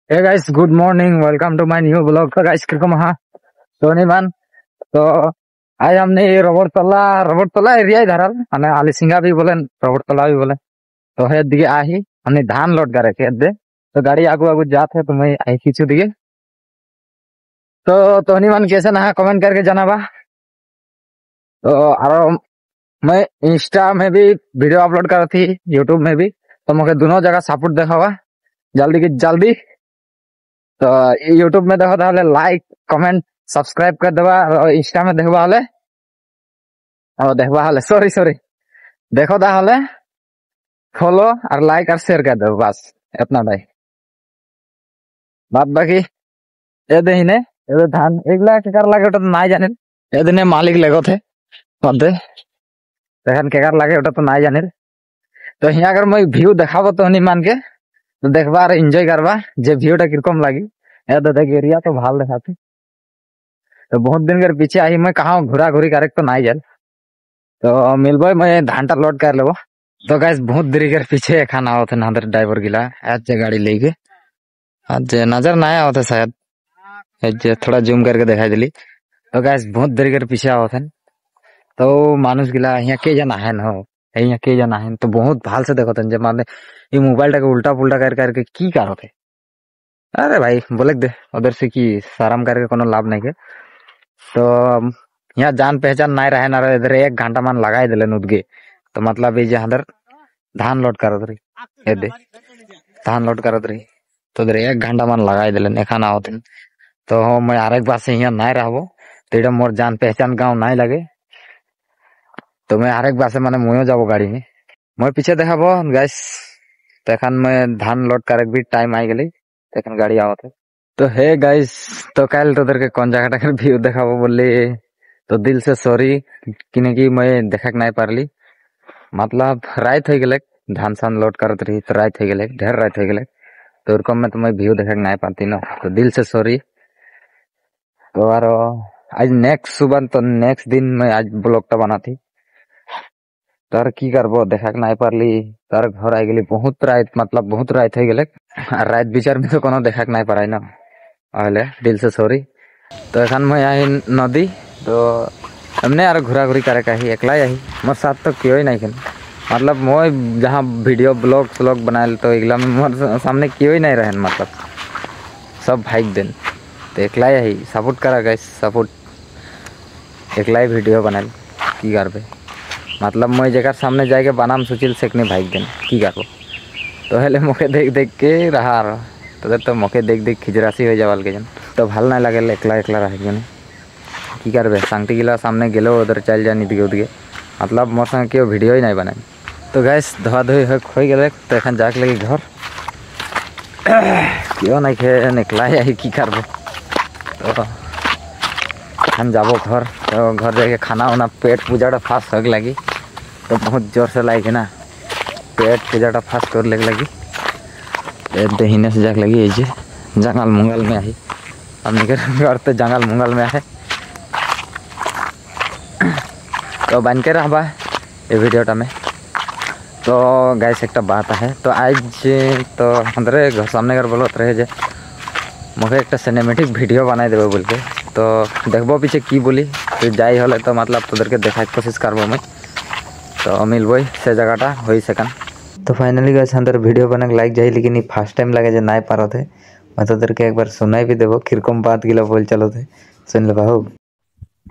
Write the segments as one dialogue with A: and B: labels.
A: Hey guys, good morning. Welcome to my new vlog. तो guys किरको महा सोनी मान तो आज हमने ये रोबोट तला एरिया धरल माने आली सिंगा भी बोले रोबोट तला भी बोले तो है दिए आही हमने धान लोड करे खेत दे तो गाड़ी आगू आगू जात है तो मैं आई खींचू दिए तो तोनी मान कैसे ना कमेंट करके जनाबा तो और मैं इंस्टा में भी वीडियो अपलोड कर थी यूट्यूब में भी तो मुझे दोनों जगह सपोर्ट देखावा जल्दी की जल्दी तो यूट्यूब में देखो ताहले लाइक कमेंट सब्सक्राइब कर देवा और इंस्टा में देखबा हले और देखबा हले सॉरी देखो ताहले फॉलो और लाइक और शेयर कर दो बस इतना भाई बात बाकी ए देहिने ए धान एगला के कर लागे ओटा तो नाइ जाने ए दिने मालिक लगो थे पदे तखन के कर लागे ओटा तो नाइ जाने तो हिया अगर मैं व्यू देखाबो तो नहीं मान के तो देखबा और एंजॉय करबा जे व्यूटा किरकम लागी ए तो देख एरिया तो भाल देखाती तो बहुत दिन के पीछे आई मैं कहा घुरा घुरी करे तो नहीं जाए तो मिलबो मैं धानटा लोड कर लेबो तो गाइस बहुत देरी के पीछे खाना आवत है नादर ड्राइवर गिला आज जे गाड़ी लेके आज नजर ना आया होता शायद आज थोड़ा जूम करके दिखाई दिली तो गाइस बहुत देरी के पीछे आवत है तो मानुष गिला यहाँ के जना है न यहाँ के जना है तो बहुत भाल से देखो जे माने ये मोबाइल टा उल्टा पुल्टा कर करके की कर होते अरे भाई बोले दे उधर से की शर्म करके कोनो लाभ नहीं के तो यहाँ जान पहचान नहीं रहे ना रहे इधर 1 घंटा मान लगाई दिले उदगे तो मतलब ये इधर धान लोड करत रही ये दे धान लोड करत रही तो इधर 1 घंटा मान लगाई दिले खाना होते तो मैं आरेक बार से यहाँ नहीं रहबो तो इधर मोर जान पहचान गाँव नहीं लगे तो मैं आरेक बार से मैंने मुँह जाबो गाड़ी में मैं पीछे देखाबो गैस तो एखन मैं धान लोड करे भी टाइम आई गई तो गाड़ी आवत है तो हे गाइस तो कल तो उधर के कौन जगह का व्यू देखाबो बोले तो दिल से सॉरी कि मैं देखा नहीं पारली मतलब रात हो गए धान सान लोड करत रही तो रात हो गए ढेर रात हो गए तो उरकम में तो मैं व्यू देखा नहीं पाती ना तो दिल से सॉरी तो और आज नेक्स्ट सुबह तो नेक्स्ट दिन मैं आज ब्लॉग बना थी तर की करबो देखा नहीं पारली तर घर आई गली बहुत रात मतलब बहुत रात हो गए रात विचार में तो कोनो देखा नहीं पाराई ना अहले दिल से सॉरी तो एखन मैं आई नदी तो हमने यार घुरा घुरी करे का ही एकला ही मोर साथ तो क्यों ही नहीं खेल मतलब मैं जहाँ वीडियो ब्लॉग बनाए तो एकला में मोर सामने क्यों ही नहीं रहे मतलब सब भाग दिन तो एकला ही सपोर्ट करा गए सपोर्ट एकला ही वीडियो बनाए की करबे मतलब मैं जगह सामने जाके बनाम सोचिल सेकने भाग दिन की करबो तो हेले मोके देख देख के रहा तो मोके देख देख खिजरासी हो जावाल के जन तो भल नहीं लगे एकला एकला रह गए की करबे सांगटी गिला सामने गेलो उधर चल जा निदगे उदगे मतलब मोर संग क्यों वीडियो ही नहीं बनाए तो गैस धोआ धोई हो गए तो एखन जाके लगे घर क्यों नहीं खे निकला ही की करबो तो एखन जाबो घर तो घर जाके खाना वाना पेट पूजाटा फास्ट हो लगी तो बहुत जोर से लगे ना पेट पूजाटा फास्ट कर लगी दहीने से जाके लगी ये जंगल मंगल में आई हमने घर तो जंगल मंगल में है तो बन के रहा ये वीडियोटा में तो गैस एक बात है तो आज तो अंदर घर सामने घर बोलत रहे जे मुझे एक सिनेमेटिक वीडियो बनाई देवे बोल के तो देखबो पीछे की बोली तो जाई हले तो मतलब तोदर के देखा कोशिश करबो मैं तो मिलबो से जगहटा हो सेकंड तो फाइनली गैस अंदर वीडियो बना लाइक जाए लेकिन ये फर्स्ट टाइम लगे जे नहीं पारो थे मैं तो के एक बार सुनाई भी देबो किरकम बात गिला बोल चलो थे सुन ले बाबू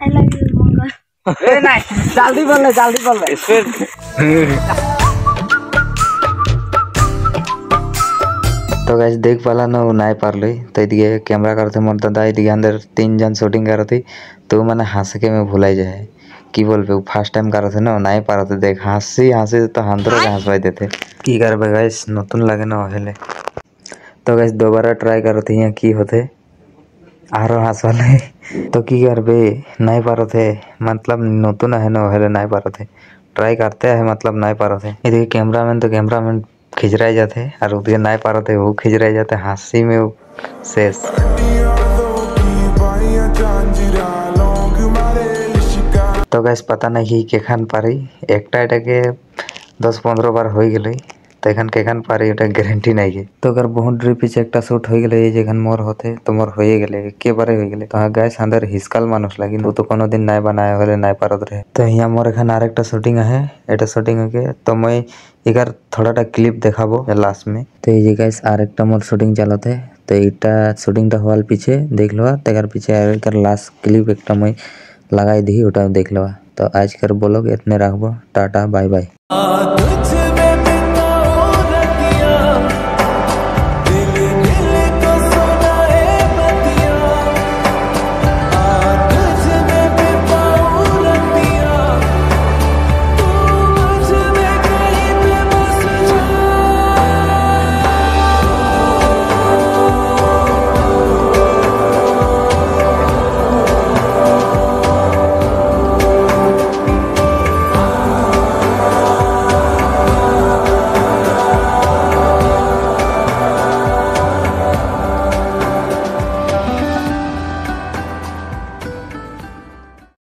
B: आई लव यू मंगल
A: ए नहीं जल्दी बोल ले तो गैस देख पाला ना नहीं पारली तो इदिके कैमरा करते मोर दादा इदिके अंदर 3 जन शूटिंग करती तो मैंने हंस के में भुलाई जाए की बोलबे फर्स्ट टाइम करते ना नहीं पारते देख हंसी तो हांदरो के हंसवाई देते की करबे गैस नतून लगे ना हेले तो गैस दोबारा ट्राई करते हैं की होते आरो हंसवाले तो की करबे नहीं पारते मतलब नतून है ना हेले नहीं पारते ट्राई करते हैं मतलब नहीं पारते इधर कैमरामैन खिजराए जाते और उधर नहीं पारते वो खिजराए जाते हंसी में वो शेष तो गैस पता नहीं के खान पारी एकटा के 10-15 बार हो गई तो एखन केखन पारे ओटा गारंटी नहीं है। तो अगर बाउंड्री पीछे एक शूट हो गेले जेखन मोर होते तो मोर होए गेले के बारे हो गेले तो गैस अंदर हिस्कल मानुस लागिन वो तो कोनो दिन नहीं बनाए होले नहीं पारत रहे। तो यहाँ मोर एखन आरेकटा शूटिंग है एटा शूटिंग होके तो मैं इगर थोड़ा क्लिप देखाबो लास्ट में। तो ये गैस आरेकटा मोर शूटिंग चलत है तो इटा शूटिंग टा हवाल पीछे देख लो तेगर पीछे आरेकर लास्ट क्लिप एक मैं लगाई दी ओटा देख लो। तो आज कर बोलोग इतने रखबो टाटा बाय बाय।